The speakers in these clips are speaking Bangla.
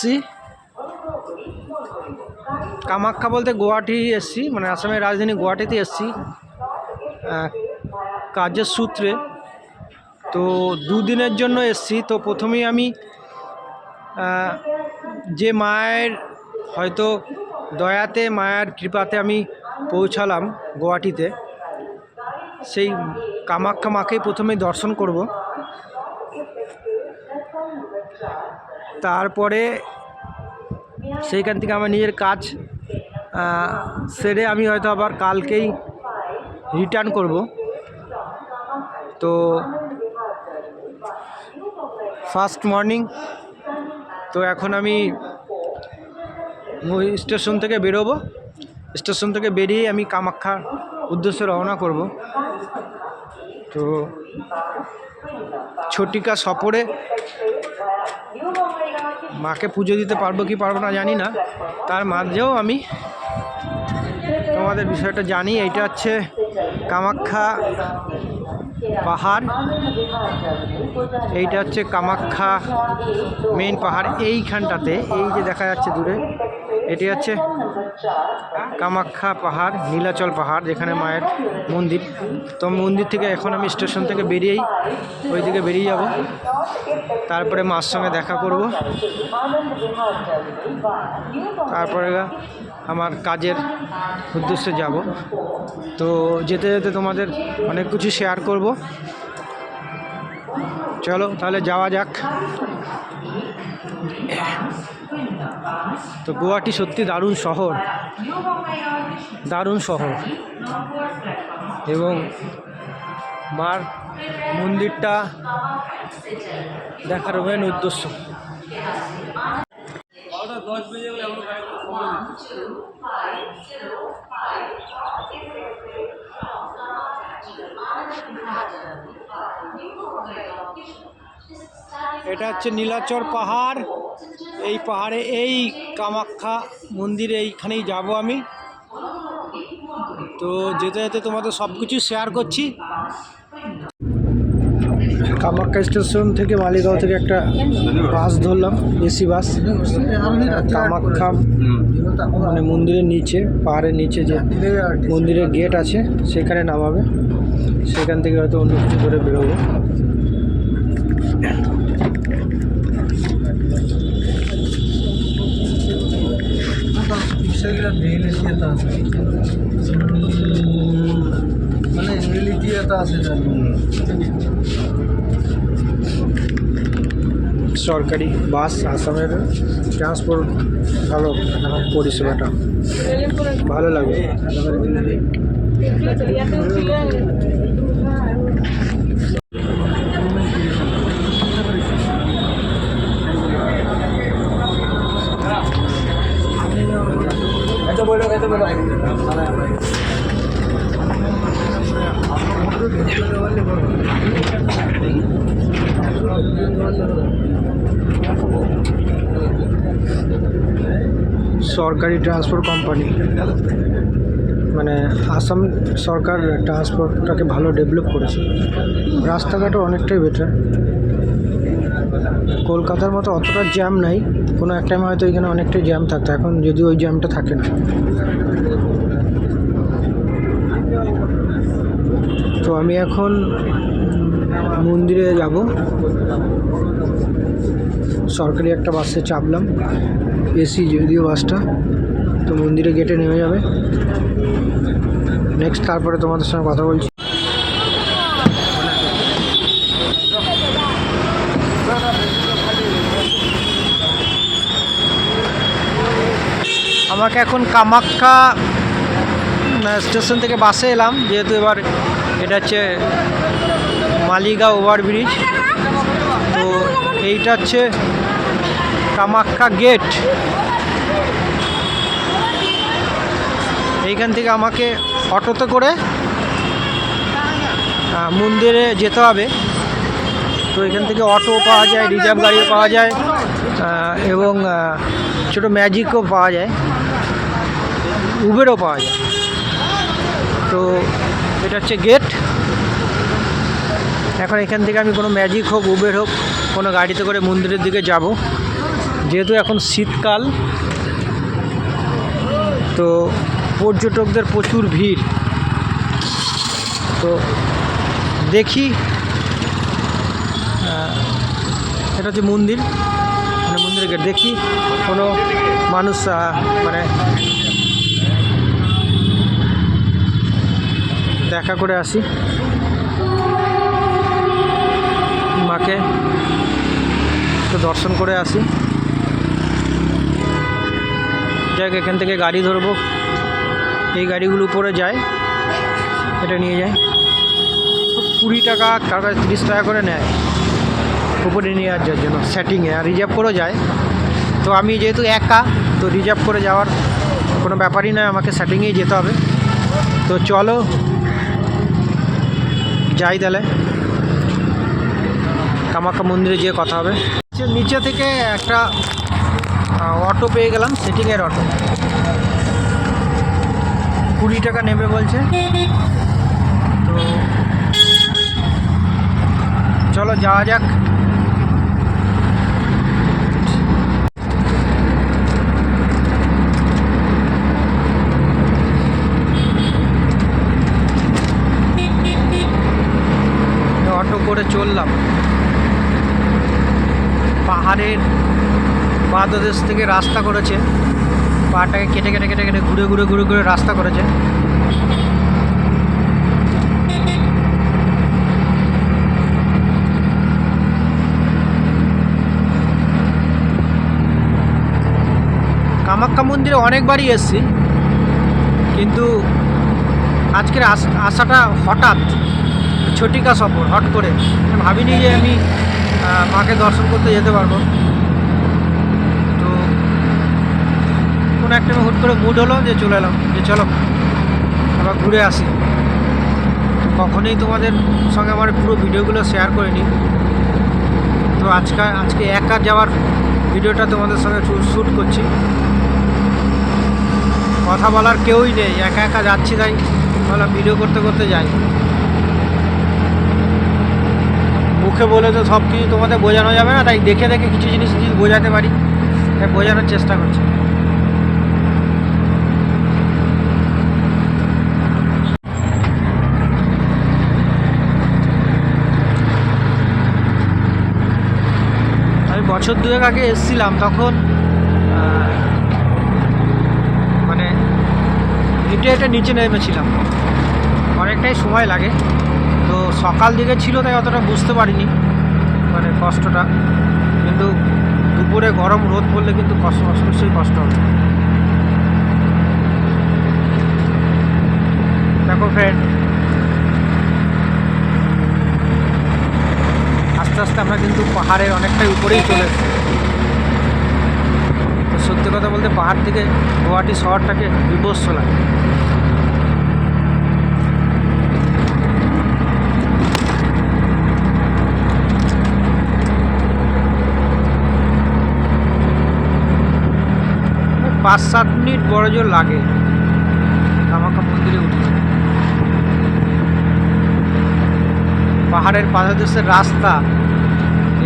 এসছি, কামাখ্যা বলতে গুয়াহাটি এসছি, মানে আসামের রাজধানী গুয়াহাটিতে এসছি কাজের সূত্রে। তো দুদিনের জন্য এসছি। তো প্রথমেই আমি যে মায়ের হয়তো দয়াতে, মায়ের কৃপাতে আমি পৌঁছালাম গুয়াহাটিতে, সেই কামাখ্যা মাকেই প্রথমেই দর্শন করব। তারপরে সেইখান থেকে আমার নিজের কাজ সেরে আমি হয়তো আবার কালকেই রিটার্ন করব। তো ফার্স্ট মর্নিং, তো এখন আমি স্টেশন থেকে বেরোবো। স্টেশন থেকে বেরিয়ে আমি কামাখ্যার উদ্দেশ্যে রওনা করব। তো ছটিকা সফরে মাকে পুজো দিতে পারবো কি পারবো না জানি না, তার মাঝেও আমি তোমাদের বিষয়টা জানি। এইটা হচ্ছে কামাখ্যা পাহাড়, এইটা হচ্ছে কামাখ্যা মেইন পাহাড়। এইখানটাতে এই যে দেখা যাচ্ছে দূরে, এটি হচ্ছে কামাখ্যা পাহাড়, নীলাচল পাহাড়, যেখানে মায়ের মন্দির। তো মন্দির থেকে এখন আমি স্টেশন থেকে বেরিয়েই ওইদিকে বেরিয়ে যাব, তারপরে মার সঙ্গে দেখা করব, তারপরে আমার কাজের উদ্দেশ্যে যাব। তো যেতে যেতে তোমাদের অনেক কিছু শেয়ার করব। চলো তাহলে যাওয়া যাক। তো গুয়াহাটি সত্যি দারুণ শহর, দারুণ শহর, এবং মার মন্দিরটা দেখার মেন উদ্দেশ্য। এটা হচ্ছে নীলাচল পাহাড়। এই পাহাড়ে এই কামাখ্যা মন্দিরে এইখানেই যাব আমি। তো যেতে যেতে তোমাদের সব কিছু শেয়ার করছি। কামাখ্যা স্টেশন থেকে মালিগাঁও থেকে একটা বাস ধরলাম, এসি বাস। কামাখ্যা মানে মন্দিরের নিচে, পাহাড়ের নিচে যে মন্দিরের গেট আছে সেখানে নামাবে। সেখান থেকে হয়তো অন্য কিছু করে বেরোবো। মানে সরকারি বাস, আসামের ট্রান্সপোর্ট ভালো পরিষেবাটা ভালো লাগে। সরকারি ট্রান্সপোর্ট কোম্পানি, মানে আসাম সরকার ট্রান্সপোর্টটাকে ভালো ডেভেলপ করেছে। রাস্তাঘাটও অনেকটাই বেটার। কলকাতার মতো অতটা জ্যাম নাই, কোনো এক টাইম হয়তো এখানে অনেকটাই জ্যাম থাকতো, এখন যদিও ওই জ্যামটা থাকে না। তো আমি এখন মন্দিরে যাব। সরকারি একটা বাসে চাপলাম, এসি যদিও বাসটা। তো মন্দিরে গেটে নেমে যাবে নেক্সট, তারপরে তোমাদের সঙ্গে কথা বলছি। আমাকে এখন কামাখ্যা স্টেশন থেকে বাসে এলাম, যেহেতু এবার এটা হচ্ছে মালিগাঁও ওভারব্রিজ। তো এইটা হচ্ছে কামাখ্যা গেট। এইখান থেকে আমাকে অটোতে করে মন্দিরে যেতে হবে। তো এখান থেকে অটো পাওয়া যায়, রিজার্ভ গাড়িও পাওয়া যায়, এবং ছোটো ম্যাজিকও পাওয়া যায়, উবেরও পাওয়া যায়। তো এটা হচ্ছে গেট। এখন এখান থেকে আমি কোনো ম্যাজিক হোক, উবের হোক, কোনো গাড়িতে করে মন্দিরের দিকে যাব। যেহেতু এখন শীতকাল, তো পর্যটকদের প্রচুর ভিড়। তো দেখি, এটা হচ্ছে মন্দির, মানে মন্দিরের গেট। দেখি কোনো মানুষ মানে দেখা করে আসি, মাকে একটু দর্শন করে আসি। যাক, এখান থেকে গাড়ি ধরবো, এই গাড়িগুলো উপরে যায়, এটা নিয়ে যায় 20 টাকা, কারো 30 টাকা করে নেয় উপরে নিয়ে যাওয়ার জন্য সেটিংয়ে, আর রিজার্ভ করেও যায়। তো আমি যেহেতু একা, তো রিজার্ভ করে যাওয়ার কোনো ব্যাপারই নয়, আমাকে সেটিংয়েই যেতে হবে। তো চলো যাই তাহলে, কামাখ্যা মন্দিরে যেয়ে কথা হবে। নিচে থেকে একটা অটো পেয়ে গেলাম, সেটিংয়ের অটো, 20 টাকা নেবে বলছে। তো চলো যাওয়া যাক। অটো করে চললাম, পাহাড়ের পাদদেশ থেকে রাস্তা করেছে, পাহাড়টাকে কেটে কেটে কেটে কেটে ঘুরে ঘুরে ঘুরে ঘুরে রাস্তা করেছে। কামাখ্যা মন্দিরে অনেকবারই এসেছি, কিন্তু আজকের আসাটা হঠাৎ, ছটিকা সফর, হট করে ভাবিনি যে আমি মাকে দর্শন করতে যেতে পারবো। তো কোনো একটা হুট করে মুড হলো যে চলে এলাম, যে চলো আবার ঘুরে আসি। তো কখনোই তোমাদের সঙ্গে আমার পুরো ভিডিওগুলো শেয়ার করিনি, তো আজকে একা যাওয়ার ভিডিওটা তোমাদের সঙ্গে শ্যুট করছি। কথা বলার কেউই নেই, একা একা যাচ্ছি, তাই ভাবলাম ভিডিও করতে করতে যাই। মুখে বলে তো সব কিছু তোমাদের বোঝানো যাবে না, তাই দেখে দেখে কিছু জিনিস যদি বোঝাতে পারি তাই বোঝানোর চেষ্টা করছি। আমি বছর 2 আগে এসেছিলাম, তখন মানে হেঁটে হেঁটে নিচে নেমেছিলাম, অনেকটাই সময় লাগে। তো সকাল দিকে ছিল তাই অতটা বুঝতে পারিনি মানে কষ্টটা, কিন্তু দুপুরে গরম রোদ পড়লে কিন্তু অবশ্যই কষ্ট হবে। দেখো ফ্রেন্ড, আস্তে আস্তে আমরা কিন্তু পাহাড়ের অনেকটাই উপরেই চলে এসেছি। তো সত্যি কথা বলতে পাহাড় থেকে গুয়াহাটি শহরটাকে বিভৎস লাগে। পাঁচ 7 মিনিট বড় জোর লাগে কামাখ্যা মন্দিরে উঠতে। পাহাড়ের পাদদেশের রাস্তা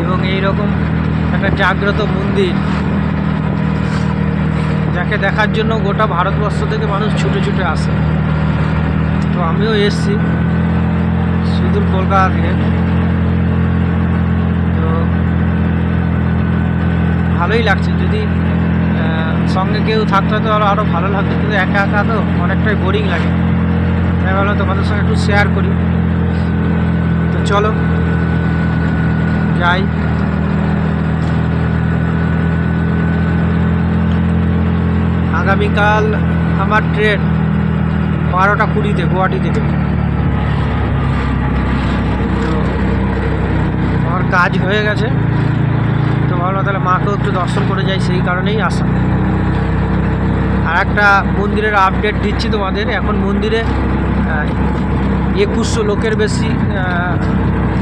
এবং এই রকম একটা জাগ্রত মন্দির, যাকে দেখার জন্য গোটা ভারতবর্ষ থেকে মানুষ ছুটে ছুটে আসে। তো আমিও এসেছি সুদূর কলকাতা থেকে। তো ভালোই লাগছে, যদি সঙ্গে কেউ থাকতে হতো আরও ভালো লাগতো, কিন্তু একা একা তো অনেকটাই বোরিং লাগে, তাই ভাবলাম তোমাদের সঙ্গে একটু শেয়ার করি। তো চলো যাই। আগামীকাল আমার ট্রেন 12টা 20-তে গুয়াহাটি থেকে। তো আমার কাজ হয়ে গেছে, তো ভাবলাম তাহলে মাকেও একটু দর্শন করে যাই, সেই কারণেই আসা। আর একটা মন্দিরের আপডেট দিচ্ছি তোমাদের। এখন মন্দিরে 2100 লোকের বেশি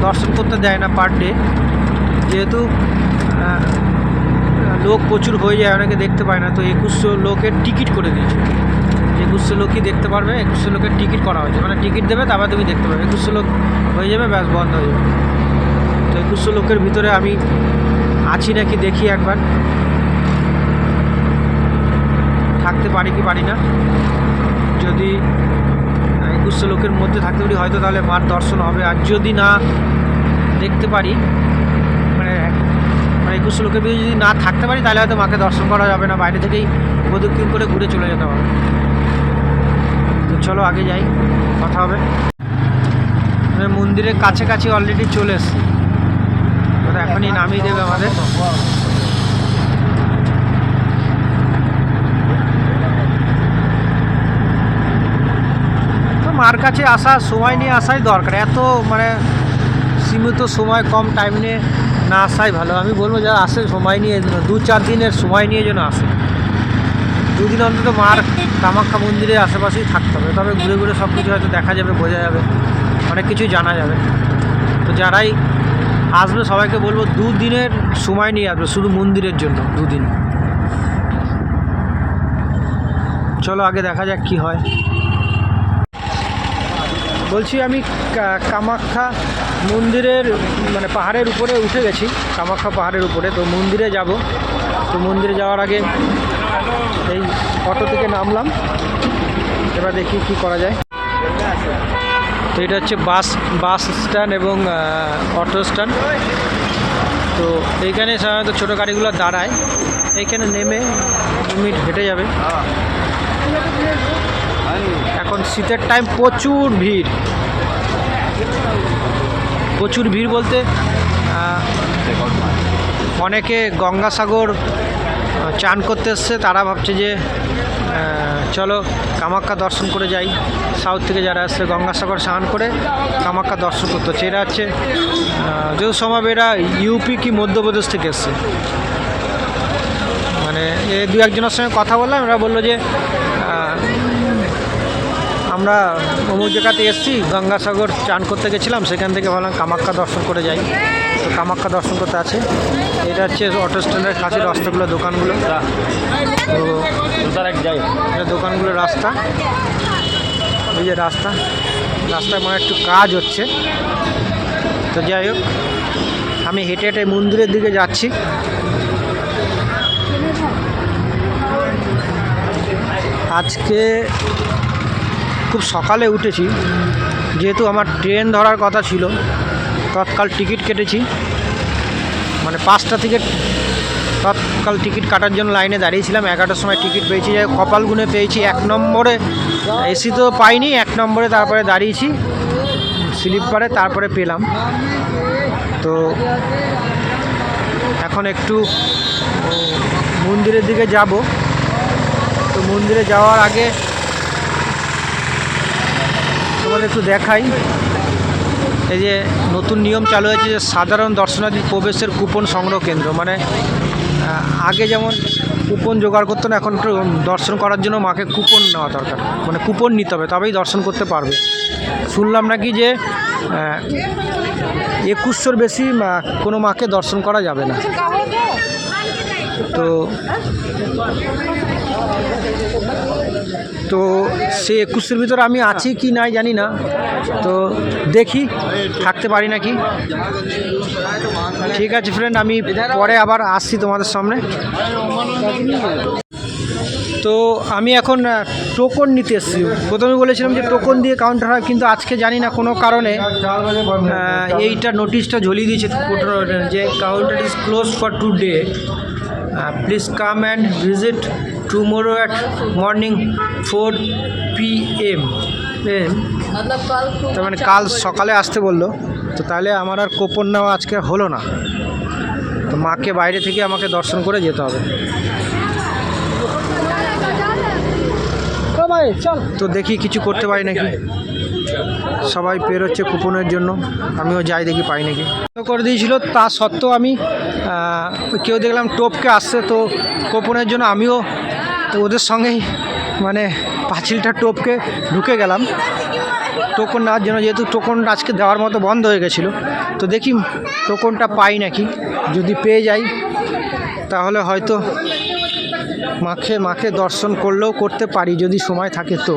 দর্শন করতে দেয় না পার ডে, যেহেতু লোক প্রচুর হয়ে যায়, অনেকে দেখতে পায় না। তো 2100 লোকের টিকিট করে দিয়েছে, 2100 লোকই দেখতে পারবে। 2100 লোকের টিকিট করা হয়েছে, মানে টিকিট দেবে তারপর তুমি দেখতে পাবে। 2100 লোক হয়ে যাবে, ব্যাস বন্ধ হয়ে যাবে। তো 2100 লোকের ভিতরে আমি আছি নাকি দেখি একবার। পারি কি পারি না। যদি 2100 লোকের মধ্যে থাকতে পারি হয়তো তাহলে মার দর্শন হবে, আর যদি না দেখতে পারি মানে 2100 লোকের ভিতরে যদি না থাকতে পারি তাহলে হয়তো মাকে দর্শন করা যাবে না, বাইরে থেকেই প্রদক্ষিণ করে ঘুরে চলে যেতে হবে। তো চলো আগে যাই, কথা হবে। মন্দিরের কাছাকাছি অলরেডি চলে এসছি, এখনই নামিয়ে দেবে আমাদের। তো মার কাছে আসা সময় নিয়ে আসাই দরকার, এত মানে সীমিত সময় কম টাইম নিয়ে না আসাই ভালো। আমি বলবো যারা আসে সময় নিয়ে 2-4 দিনের সময় নিয়ে যেন আসে। 2 দিন অন্তত মার কামাখ্যা মন্দিরের আশেপাশেই থাকতে হবে, তবে ঘুরে ঘুরে সব কিছু হয়তো দেখা যাবে, বোঝা যাবে, অনেক কিছুই জানা যাবে। তো যারাই আসবে সবাইকে বলবো 2 দিনের সময় নিয়ে আসবে, শুধু মন্দিরের জন্য 2 দিন। চলো আগে দেখা যাক কি হয়। বলছি আমি কামাখ্যা মন্দিরের মানে পাহাড়ের উপরে উঠে গেছি, কামাখ্যা পাহাড়ের উপরে। তো মন্দিরে যাব, তো মন্দিরে যাওয়ার আগে এই অটো থেকে নামলাম, এবার দেখি কি করা যায়। তো এটা হচ্ছে বাস স্ট্যান্ড এবং অটো স্ট্যান্ড। তো এইখানে সাধারণত ছোটো গাড়িগুলো দাঁড়ায়, এইখানে নেমে 2 মিনিট হেঁটে যাবে। এখন শীতের টাইম, প্রচুর ভিড় বলতে অনেকে গঙ্গাসাগর চান করতে এসছে, তারা ভাবছে যে চলো কামাখ্যা দর্শন করে যাই। সাউথ থেকে যারা আসছে গঙ্গাসাগর স্নান করে কামাখ্যা দর্শন করতে হচ্ছে। এরা হচ্ছে যেহেতু সম্ভব এরা ইউপি কি মধ্যপ্রদেশ থেকে এসছে। মানে 2-1 জনের সঙ্গে কথা বললাম, এরা বললো যে আমরা অমুক জায়গাতে এসেছি, গঙ্গাসাগর চান করতে গেছিলাম, সেখান থেকে ভাবলাম কামাখ্যা দর্শন করে যাই। তো কামাখ্যা দর্শন করতে আছে। এটা হচ্ছে অটো স্ট্যান্ডের কাছে রাস্তাগুলো, দোকানগুলো। তো এটা দোকানগুলোর রাস্তা, এই যে রাস্তায় মানে একটু কাজ হচ্ছে। তো যাই হোক, আমি হেঁটে হেঁটে মন্দিরের দিকে যাচ্ছি। আজকে খুব সকালে উঠেছি, যেহেতু আমার ট্রেন ধরার কথা ছিল, তৎকাল টিকিট কেটেছি। মানে 5টা থেকে তৎকাল টিকিট কাটার জন্য লাইনে দাঁড়িয়েছিলাম, 11টার সময় টিকিট পেয়েছি। কপাল গুনে পেয়েছি 1 নম্বরে, এসি তো পাইনি, 1 নম্বরে তারপরে দাঁড়িয়েছি স্লিপারে, তারপরে পেলাম। তো এখন একটু মন্দিরের দিকে যাব। তো মন্দিরে যাওয়ার আগে তোমাদের একটু দেখাই, এই যে নতুন নিয়ম চালু হয়েছে যে সাধারণ দর্শনার্থী প্রবেশের কুপন সংগ্রহ কেন্দ্র। মানে আগে যেমন কুপন জোগাড় করতো না, এখন দর্শন করার জন্য মাকে কুপন নেওয়া দরকার, মানে কুপন নিতে হবে তবেই দর্শন করতে পারবে। শুনলাম নাকি যে 2100-র বেশি কোনো মাকে দর্শন করা যাবে না। তো সেই 2100-র ভিতরে আমি আছি কি নাই জানি না, তো দেখি থাকতে পারি নাকি। ঠিক আছে ফ্রেন্ড, আমি পরে আবার আসছি তোমাদের সামনে। তো আমি এখন টোকন নিতে এসেছি। প্রথমে বলেছিলাম যে টোকন দিয়ে কাউন্টার হয়, কিন্তু আজকে জানি না কোনো কারণে এইটা নোটিশটা ঝুলিয়ে দিয়েছে যে counter is close for today, please come and visit tomorrow at morning 4 PM। তার মানে কাল সকালে আসতে বললো। তো তাহলে আমার আর কুপন নেওয়া আজকে হলো না, তো মাকে বাইরে থেকে আমাকে দর্শন করে যেতে হবে। তো দেখি কিছু করতে পারি নাকি। সবাই পেরোচ্ছে কুপনের জন্য, আমিও যাই দেখি পাই নাকি। করে দিয়েছিল, তা সত্ত্বেও আমি কেউ দেখলাম টোপকে আসছে, তো কুপনের জন্য আমিও ওদের সঙ্গেই মানে পাঁচিলটা টোপকে ঢুকে গেলাম টোকন নেওয়ার জন্য, যেহেতু টোকন আজকে দেওয়ার মতো বন্ধ হয়ে গেছিলো। তো দেখি টোকনটা পাই নাকি, যদি পেয়ে যাই তাহলে হয়তো মাকে দর্শন করলেও করতে পারি, যদি সময় থাকে। তো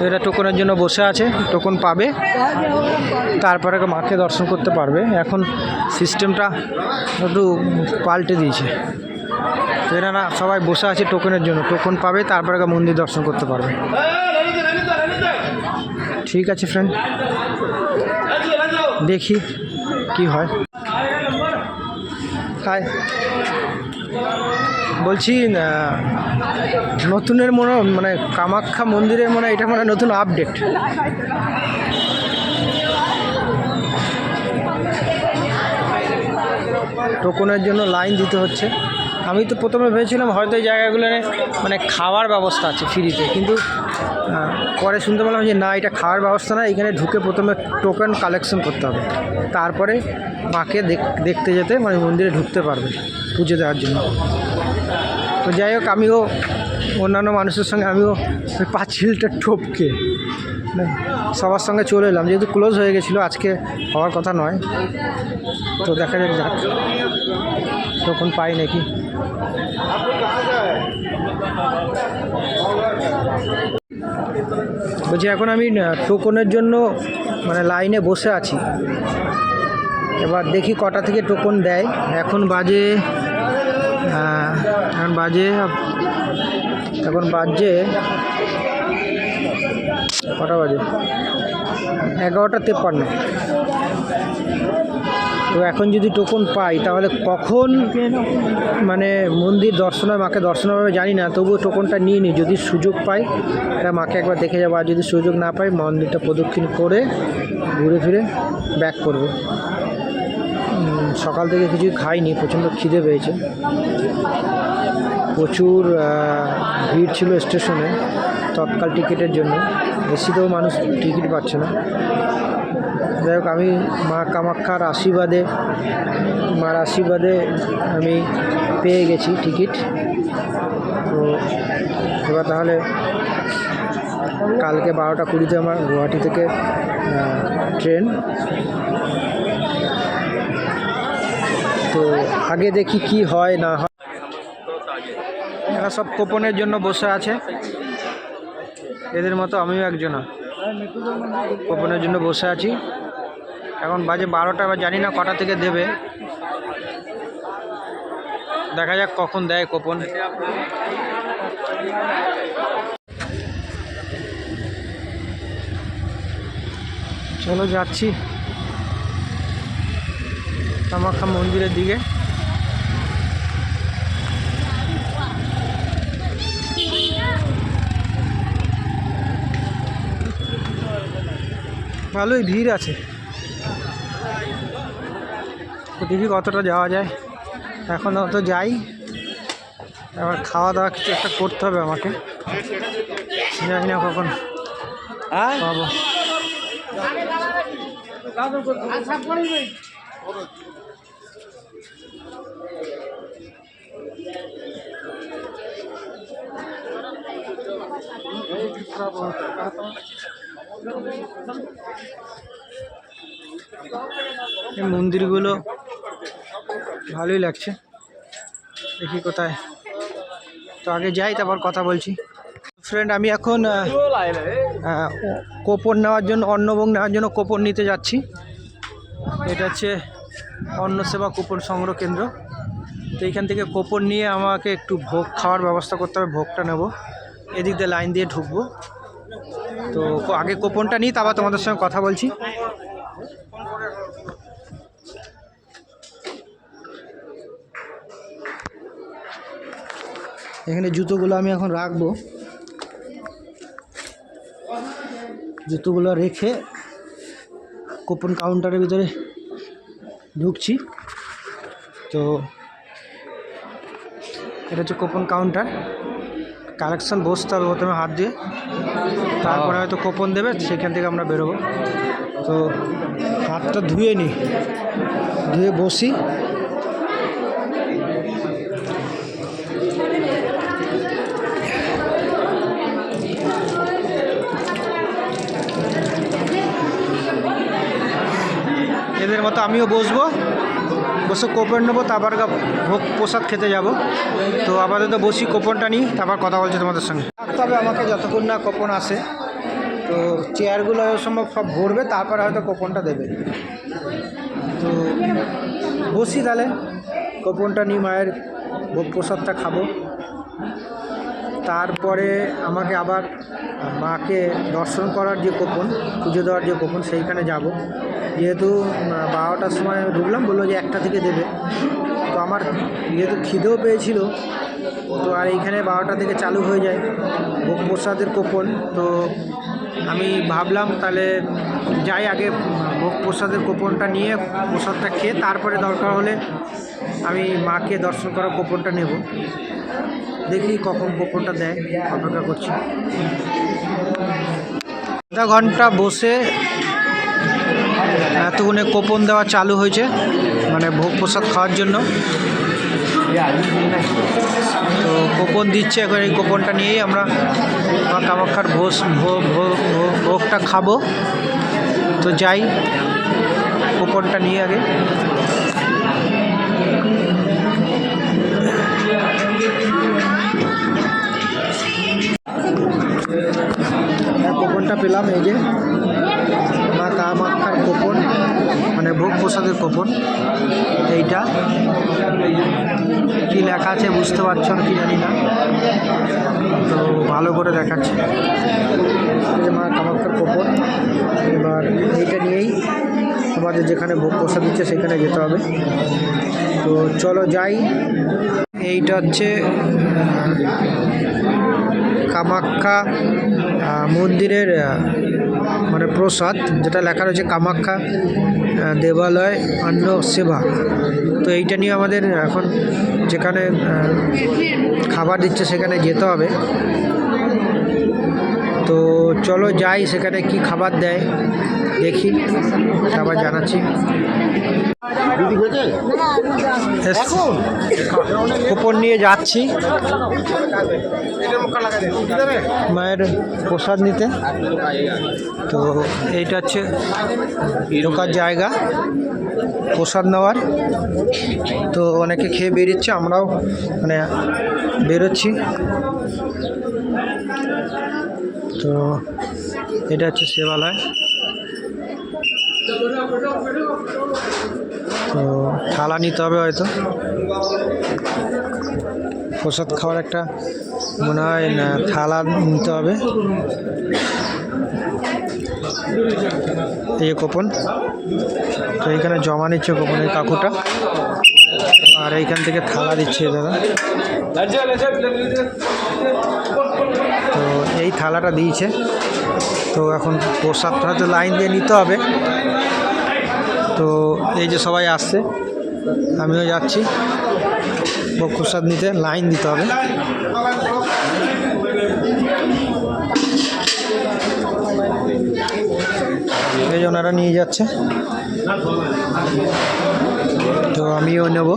এরা টোকনের জন্য বসে আছে, টোকন পাবে তারপরে মাকে দর্শন করতে পারবে। এখন সিস্টেমটা একটু পাল্টে দিয়েছে। তো এনারা সবাই বসে আছে টোকনের জন্য, টোকন পাবে তারপরে মন্দির দর্শন করতে পারবে। ঠিক আছে ফ্রেন্ড, দেখি কি হয়। হাই, বলছি নতুনের মানে কামাখ্যা মন্দিরের এটা নতুন আপডেট। টোকনের জন্য লাইন দিতে হচ্ছে। আমি তো প্রথমে ভেবেছিলাম হয়তো এই জায়গাগুলো খাওয়ার ব্যবস্থা আছে ফ্রিতে, কিন্তু পরে শুনতে পেলাম যে না, এটা খাওয়ার ব্যবস্থা না, এখানে ঢুকে প্রথমে টোকেন কালেকশন করতে হবে, তারপরে মাকে দেখতে যেতে মন্দিরে ঢুকতে পারবে পুজো দেওয়ার জন্য। তো যাই হোক, আমিও অন্যান্য মানুষের সঙ্গে আমিও ওই পাঁচিলটা টপকে সবার সঙ্গে চলে এলাম, যেহেতু ক্লোজ হয়ে গেছিলো, আজকে হওয়ার কথা নয়। তো দেখা যাক টোকন পাই নাকি। বলছি এখন আমি টোকনের জন্য লাইনে বসে আছি। এবার দেখি কটা থেকে টোকন দেয়। এখন বাজে কটা বাজে 11:53। তো এখন যদি টোকন পাই তাহলে কখন মন্দির দর্শন হয়, মাকে দর্শন হবে জানি না, তবুও টোকনটা নিয়ে নিই। যদি সুযোগ পাই তা মাকে একবার দেখে যাবো, আর যদি সুযোগ না পাই মন্দিরটা প্রদক্ষিণ করে ঘুরে ফিরে ব্যাক করব। সকাল থেকে কিছুই খাইনি, প্রচণ্ড খিদে পেয়েছে। প্রচুর ভিড় ছিল স্টেশনে তৎকাল টিকিটের জন্য, এসিতেও মানুষ টিকিট পাচ্ছে না। যাই হোক, আমি মা কামাখ্যার মার আশীর্বাদে আমি পেয়ে গেছি টিকিট। তো এবার তাহলে কালকে 12:20 আমার গুয়াহাটি থেকে ট্রেন। তো আগে দেখি কি হয় না হয়। এরা সব কুপনের জন্য বসে আছে, এদের মতো আমিও একজনা কুপনের জন্য বসে আছি। এখন বাজে 12টা, এবার জানি না কটা থেকে দেবে, দেখা যাক কখন দেয় কুপন। চলো যাচ্ছি কামাখ্যা মন্দিরের দিকে। ভালোই ভিড় আছে, তো দেখি কতটা যাওয়া যায়। এখন অত যাই, এবার খাওয়া দাওয়া কিছু একটা করতে হবে আমাকে, জানি না কখন পাবো। এই মন্দিরগুলো ভালোই লাগছে, দেখি কোথায়। তো আগে যাই, তারপর কথা বলছি। ফ্রেন্ড, আমি এখন কুপন নেওয়ার জন্য, অন্নভোগ নেওয়ার জন্য কুপন নিতে যাচ্ছি। এটা হচ্ছে অন্ন সেবা কুপন সংগ্রহ কেন্দ্র। তো এইখান থেকে কুপন নিয়ে আমাকে একটু ভোগ খাওয়ার ব্যবস্থা করতে হবে, ভোগটা নেব। এদিক দিয়ে লাইন দিয়ে ঢুকবো। তো আগে কুপনটা নিই, তারপর তোমাদের সঙ্গে কথা বলছি। এখানে জুতোগুলো আমি এখন রাখবো, জুতোগুলো রেখে কুপন কাউন্টারের ভিতরে ঢুকছি। তো এটা হচ্ছে কুপন কাউন্টার। কালেকশন বসতে হবে প্রথমে হাত দিয়ে, তারপরে হয়তো কুপন দেবে, সেখান থেকে আমরা বেরোবো। তো হাতটা ধুয়ে নিই, ধুয়ে বসি। এদের মতো আমিও বসবো, বসে কুপন নেবো, তারপর ভোগ প্রসাদ খেতে যাব। তো আপাতত বসি, কুপনটা নিই, তারপর কথা বলছি তোমাদের সঙ্গে। থাকতে হবে আমাকে যতক্ষণ না কুপন আসে। তো চেয়ারগুলো সম্ভব সব ভরবে, তারপর হয়তো কুপনটা দেবে। তো বসি তাহলে, কুপনটা নিই, মায়ের ভোগ প্রসাদটা খাবো। তারপরে আমাকে আবার মাকে দর্শন করার যে কোপন, পুজো দেওয়ার যে কোপন, সেইখানে যাব। যেহেতু 12টার সময় ঢুকলাম, বললো যে 1টা থেকে দেবে। তো আমার যেহেতু খিদেও পেয়েছিল, তো আর এইখানে 12টা থেকে চালু হয়ে যায় ভোগ প্রসাদের কোপন। তো আমি ভাবলাম তাহলে যাই, আগে ভোগ প্রসাদের কোপনটা নিয়ে প্রসাদটা খেয়ে তারপরে দরকার হলে আমি মাকে দর্শন করার কোপনটা নেব। দেখি কখন কোপনটা দেয়, অপেক্ষা করছি। আধা ঘন্টা বসে এতক্ষণে কোপন দেওয়া চালু হয়েছে, মানে ভোগ প্রসাদ খাওয়ার জন্য। তো কোপন দিচ্ছে, এখন এই কোপনটা নিয়েই আমরা মা কামাখ্যার ভোগটা খাবো। তো যাই, কোপনটা নিয়ে আগে। কোপনটা পেলাম, এই যে মা কামাখ্যার কোপন, মানে ভোগ প্রসাদের কোপন। এইটা কি লেখা আছে বুঝতে পারছো কি জানি না, তো ভালো করে দেখাচ্ছে যে মা কামাখ্যার কোপন। এবার এইটা নিয়েই আমাদের যেখানে ভোগ প্রসাদ দিচ্ছে সেখানে যেতে হবে। তো চলো যাই। এইটা হচ্ছে কামাখ্যা মন্দিরের মানে প্রসাদ, যেটা লেখা রয়েছে কামাখ্যা দেবালয় অন্ন সেবা। তো এইটা নিয়ে আমাদের এখন যেখানে খাবার দিচ্ছে সেখানে যেতে হবে। তো চলো যাই, সেখানে কি খাবার দেয় দেখি, আবার জানাচ্ছি। কুপন নিয়ে যাচ্ছি মায়ের প্রসাদ নিতে। তো এইটা হচ্ছে ঢোকার জায়গা প্রসাদ নেওয়ার। তো অনেকে খেয়ে বেরিয়েছে, আমরাও মানে বেরোচ্ছি। তো এটা হচ্ছে সেবালয়। তো থালা নিতে হবে হয়তো, প্রসাদ খাওয়ার একটা মনে হয় না, থালা নিতে হবে। এই কোপন, তো এইখানে জমা নিচ্ছে কোপনের কাকুটা, আর এইখান থেকে থালা দিচ্ছে দাদা। তো এই থালাটা দিয়েছে। তো এখন প্রসাদটা হয়তো লাইন দিয়ে নিতে হবে। তো এই যে সবাই আসছে, আমিও যাচ্ছি ভোগ প্রসাদ নিতে, লাইন দিতে হবে। এই যে ওনারা নিয়ে যাচ্ছে, তো আমিও নেব।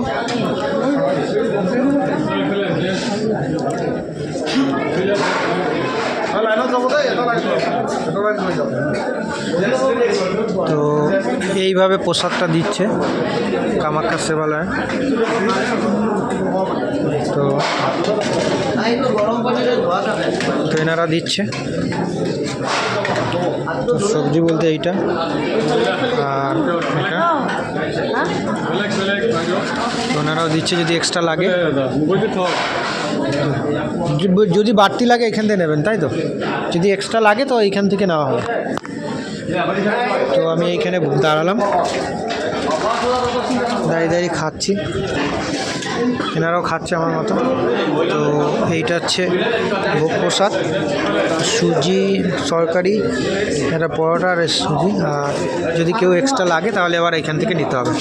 তো এইভাবে প্রসাদটা দিচ্ছে কামাখ্যা সেবালয়। তো এনারা দিচ্ছে। তো সবজি বলতে এইটা, আর এটা ওনারাও দিচ্ছে। যদি এক্সট্রা লাগে, যদি বাড়তি লাগে এখান থেকে নেবেন, তাই তো? যদি এক্সট্রা লাগে তো এইখান থেকে নেওয়া হবে। তো আমি এইখানে দাঁড়ালাম, দাঁড়িয়ে দাঁড়িয়ে খাচ্ছি, এনারাও খাচ্ছে আমার মতো। তো এইটা হচ্ছে ভোগ প্রসাদ, সুজি সরকারি, এটা পরোটা আর সুজি। আর যদি কেউ এক্সট্রা লাগে তাহলে আবার এখান থেকে নিতে হবে।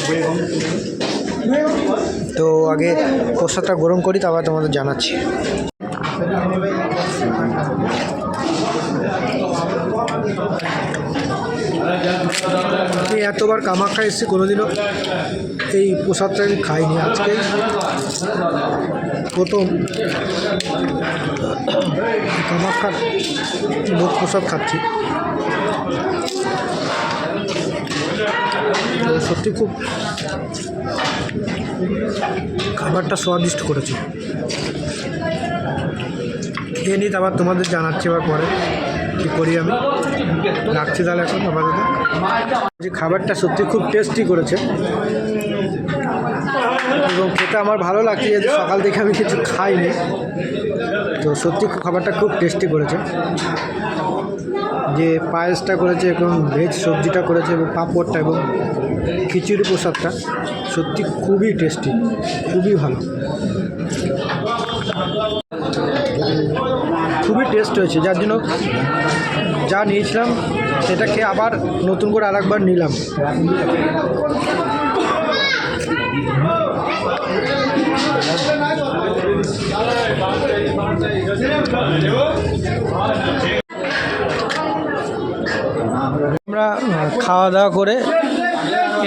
তো আগে প্রসাদটা গরম করি, তারপর তোমাদের জানাচ্ছি। আমি এতবার কামাখ্যা এসেছি, কোনোদিনও এই প্রসাদটা আমি খাইনি, আজকে প্রথম কামাখ্যার ভোগ প্রসাদ খাচ্ছি। সত্যি খুব খাবারটা স্বাদিষ্ট করেছে। খেয়ে নিই, আবার তোমাদের জানাচ্ছি এবার পরে কী করি। আমি রাখছি তাহলে এখন আপাতত। যে খাবারটা সত্যি খুব টেস্টি করেছে। এবং খেতে আমার ভালো লাগছে, যেহেতু সকাল থেকে আমি কিছু খাইনি। তো সত্যি খাবারটা খুব টেস্টি করেছে, যে পায়েসটা করেছে এবং ভেজ সবজিটা করেছে এবং পাঁপড়টা এবং খিচুড়ি প্রসাদটা সত্যি খুবই টেস্টি, খুবই ভালো, খুবই টেস্ট হয়েছে। যার জন্য যা নিয়েছিলাম সেটা খেয়ে আবার নতুন করে আরেকবার নিলাম। আমরা খাওয়া দাওয়া করে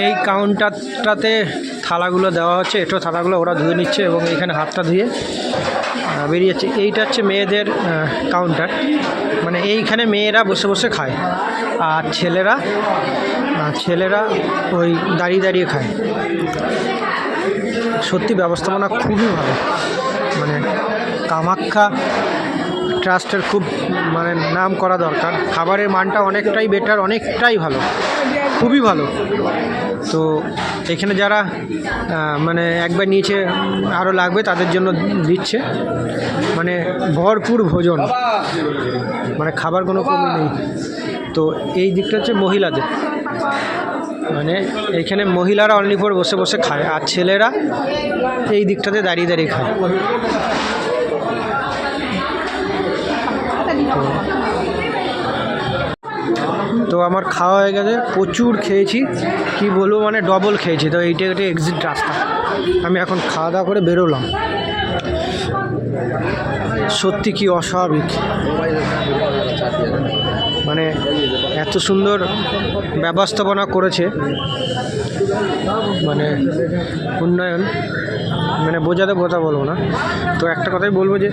এই কাউন্টারটাতে থালাগুলো দেওয়া হচ্ছে, এটো থালাগুলো ওরা ধুয়ে নিচ্ছে এবং এখানে হাতটা ধুয়ে বেরিয়েছে। এইটা হচ্ছে মেয়েদের কাউন্টার, মানে এইখানে মেয়েরা বসে বসে খায় আর ছেলেরা ওই দাঁড়িয়ে দাঁড়িয়ে খায়। সত্যি ব্যবস্থাপনা খুবই ভালো, মানে কামাখ্যা ট্রাস্টের খুব মানে নাম করা দরকার। খাবারের মানটা অনেকটাই বেটার, অনেকটাই ভালো, খুবই ভালো। তো এখানে যারা মানে একবার নিচে আরও লাগবে তাদের জন্য দিচ্ছে, মানে ভরপুর ভোজন, মানে খাবার কোনো কমই নেই। তো এই দিকটা হচ্ছে মহিলাদের, মানে এখানে মহিলারা অনলি ফর বসে বসে খায় আর ছেলেরা এই দিকটাতে দাঁড়িয়ে দাঁড়িয়ে খায়। তো আমার খাওয়া হয়ে গেছে, প্রচুর খেয়েছি, কি বলবো মানে ডবল খেয়েছি। তো এইটা একটা এক্সিট রাস্তা, আমি এখন খাওয়া দাওয়া করে বেরোলাম। সত্যি কি অস্বাভাবিক, মানে এত সুন্দর ব্যবস্থাপনা করেছে, মানে উন্নয়ন, মানে বোঝাতে কথা বলবো না। তো একটা কথাই বলবো যে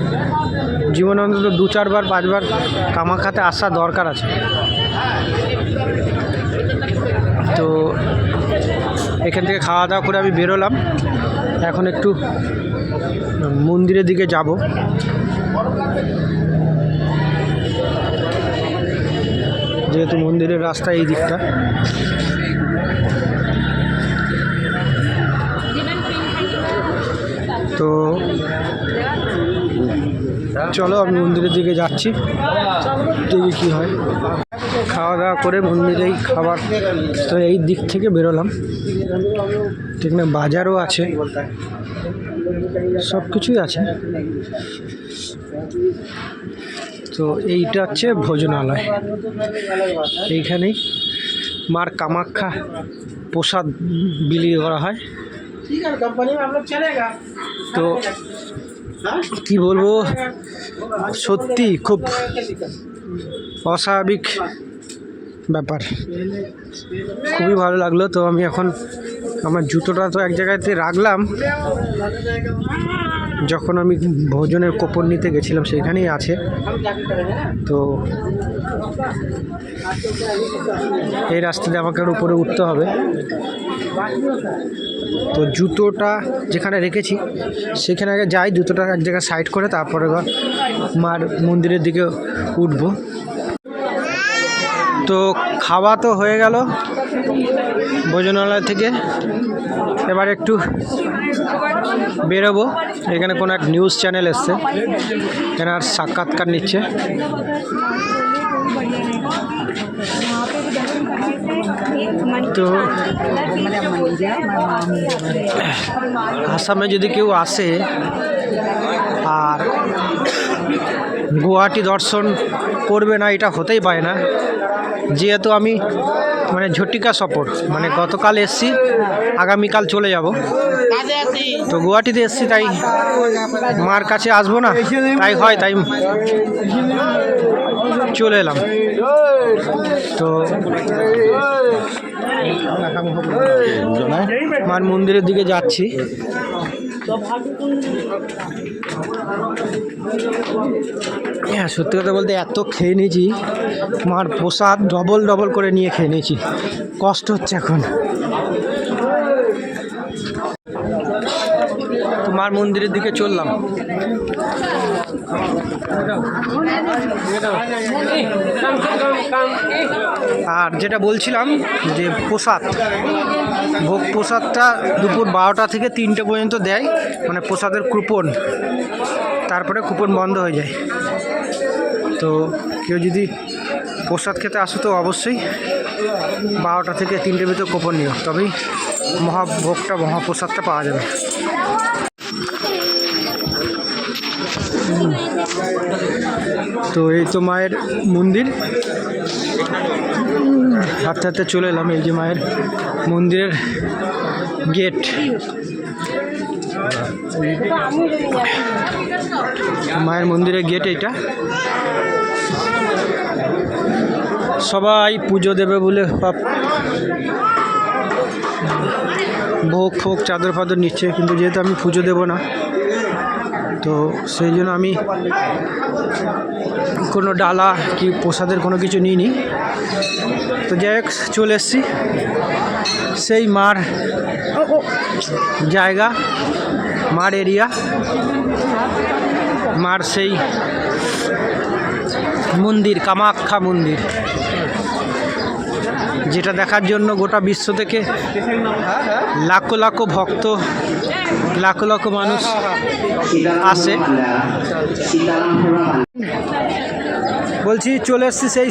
জীবনে অন্তত 2-4 বার 5 বার কামাখ্যাতে আসা দরকার আছে। তো এখান থেকে খাওয়া দাওয়া করে আমি বেরোলাম, এখন একটু মন্দিরের দিকে যাব। যেহেতু মন্দিরের রাস্তা এই দিকটা, তো চলো আমি মন্দিরের দিকে যাচ্ছি, দেখি কী হয়। খাওয়া দাওয়া করে মন্দিরেই খাবার, তো এই দিক থেকে বেরোলাম। এখানে বাজারও আছে, সব কিছুই আছে। তো এইটা হচ্ছে ভোজনালয়, এইখানেই মার কামাখ্যা প্রসাদ বিলি করা হয়। তো কি বলবো, সত্যি খুব অস্বাভাবিক ব্যাপার, খুবই ভালো লাগলো। তো আমি এখন আমার জুতোটা তো এক জায়গাতে রাখলাম, যখন আমি ভোজনের কুপন নিতে গেছিলাম সেখানেই আছে। তো এই রাস্তাতে আমাকে উপরে উঠতে হবে। তো জুতোটা যেখানে রেখেছি সেখানে আগে যাই, জুতোটা এক জায়গায় সাইড করে তারপরে মার মন্দিরের দিকে উঠবো। তো খাওয়া তো হয়ে গেল ভোজনালয় থেকে, এবার একটু বেরোবো। এখানে কোনো এক নিউজ চ্যানেল এসছে, এনার সাক্ষাৎকার নিচ্ছে। তো আসামে যদি কেউ আসে আর গুয়াহাটি দর্শন করবে না, এটা হতেই পারে না। যেহেতু আমি মানে ঝটিকা সফর, মানে গতকাল এসছি, আগামীকাল চলে যাব। তো গুয়াহাটিতে এসছি, তাই মার কাছে আসবো না, তাই চলে এলাম। তো মার মন্দিরের দিকে যাচ্ছি। হ্যাঁ, সত্যি কথা বলতে এত খেয়ে নিয়েছি, মার প্রসাদ ডবল করে নিয়ে খেয়ে নিয়েছি, কষ্ট হচ্ছে এখন। তো তো মার মন্দিরের দিকে চললাম। আর যেটা বলছিলাম যে প্রসাদ, ভোগ প্রসাদটা দুপুর 12টা থেকে 3টে পর্যন্ত দেয়, মানে প্রসাদের কুপন, তারপরে কুপন বন্ধ হয়ে যায়। তো কেউ যদি প্রসাদ খেতে আসো তো অবশ্যই 12টা থেকে 3টের ভিতর কুপন নিও, তবেই মহাভোগটা মহাপ্রসাদটা পাওয়া যাবে। তো এই তো মায়ের মন্দির, হাঁটতে হাঁটতে চলে এলাম। এই যে মায়ের মন্দিরের গেট, মায়ের মন্দিরের গেট এইটা। সবাই পুজো দেবে বলে ভোগ ফোগ চাদর ফাদর নিচ্ছে, কিন্তু যেহেতু আমি পুজো দেব না, তো সেই জন্য আমি কোনো ডালা কি প্রসাদের কোনো কিছু নিইনি। তো যাই হোক, চলে এসছি সেই মার জায়গা, মার এরিয়া, মার সেই মন্দির, কামাখ্যা মন্দির, যেটা দেখার জন্য গোটা বিশ্ব থেকে লাখো লাখো ভক্ত, লাখো লাখো মানুষ আসে। বলছি চলে এসছি সেই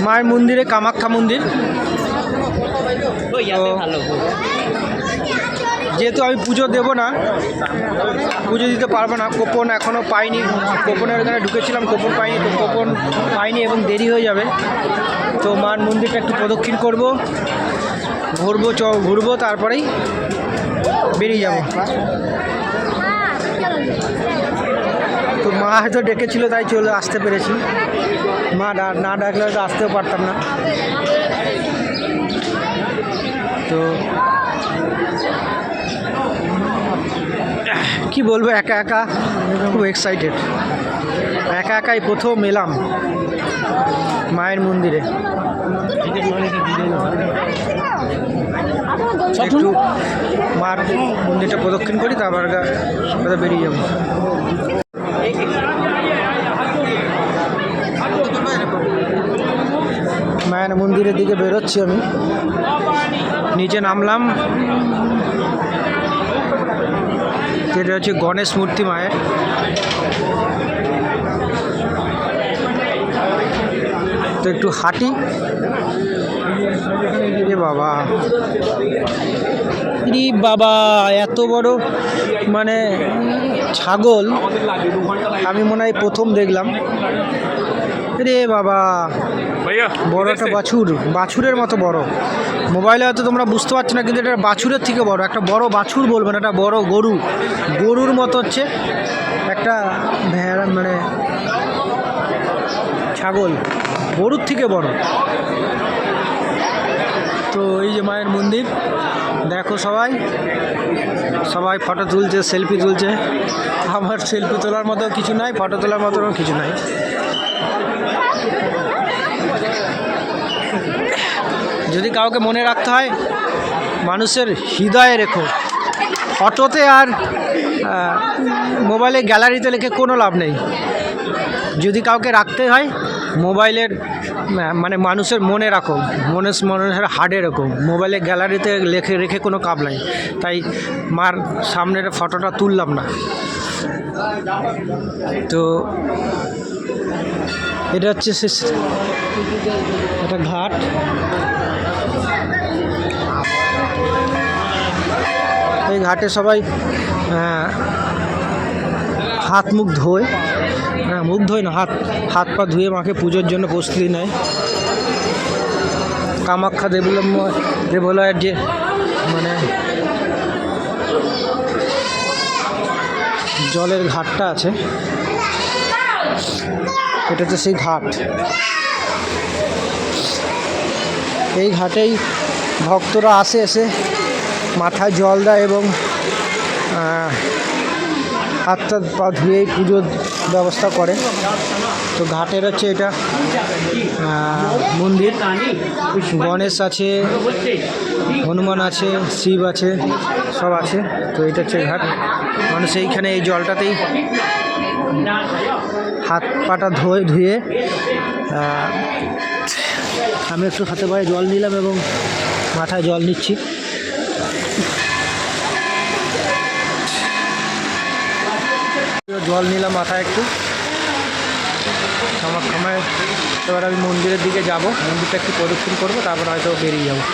মায়ের মন্দিরে, কামাখ্যা মন্দির। যেহেতু আমি পুজো দেব না, পুজো দিতে পারবো না, কুপন এখনও পাইনি, কুপনের এখানে ঢুকেছিলাম, কুপন পাইনি, তো কুপন পাইনি এবং দেরি হয়ে যাবে। তো মার মন্দিরটা একটু প্রদক্ষিণ করব, ঘুরবো, তারপরেই বেরিয়ে যাব। তো মা হয়তো ডেকেছিল তাই চলে আসতে পেরেছি, মা না ডাকলে হয়তো আসতেও পারতাম না। তো কি বলবো, একা একা খুব এক্সাইটেড, একা একাই প্রথম এলাম মায়ের মন্দিরে। একটু মার মন্দিরটা প্রদক্ষিণ করি, তারপর বেরিয়ে যাবো। মায়ের মন্দিরের দিকে বেরোচ্ছি আমি, নিচে নামলাম। এটা হচ্ছে গণেশ মূর্তি মায়ের। তো একটু হাঁটি, বাবা বাবা এত বড় মানে ছাগল আমি মনে হয় প্রথম দেখলাম। রে বাবা, বড় একটা বাছুরের মতো বড়। মোবাইলে হয়তো তোমরা বুঝতে পারছো না, কিন্তু এটা বাছুরের থেকে বড়, একটা বড় বাছুর বলবেন, একটা বড় গরুর মতো হচ্ছে একটা ভেড়া, মানে ছাগল গরুর থেকে বড়। তো এই যে মায়ের মন্দির, দেখো সবাই ফটো তুলছে, সেলফি তুলছে। আমার সেলফি তোলার মতো কিছু নাই, ফটো তোলার মতো কিছু নাই। যদি কাউকে মনে রাখতে হয়, মানুষের হৃদয়ে রেখো, ফটোতে আর মোবাইলে গ্যালারিতে লিখে কোনো লাভ নেই। যদি কাউকে রাখতে হয়, মোবাইলের মানে মানুষের মনে রাখো, মানুষের হার্ডে রাখো, মোবাইলে গ্যালারিতে রেখে কোনো কাজ নাই। তাই মার সামনের ফটোটা তুললাম না। তো এটা হচ্ছে একটা ঘাট, এই ঘাটে সবাই হাত মুখ ধোয়, মুখ ধোয় না, হাত পা ধুয়ে মাকে পুজোর জন্য প্রস্তুতি নেয়। কামাখ্যা দেবালয়ের যে মানে জলের ঘাটটা আছে, এটা তো সেই ঘাট। এই ঘাটেই ভক্তরা এসে মাথায় জল দেয় এবং হাত পা ধুয়েই পুজোর ব্যবস্থা করে। তো ঘাটের হচ্ছে এটা মন্দির, গণেশ আছে, হনুমান আছে, শিব আছে, সব আছে। তো এটা হচ্ছে ঘাট, মানুষ এইখানে এই জলটাতেই হাত পাটা ধুয়ে আমি একটু হাতে পায়ে জল নিলাম এবং মাথায় জল নিচ্ছি। জল নিলাম মাথায় একটু কামাখ্যায়। এবার আমি মন্দিরের দিকে যাব, মন্দিরটা একটু প্রদক্ষিণ করবো, তারপর হয়তো বেরিয়ে যাবো।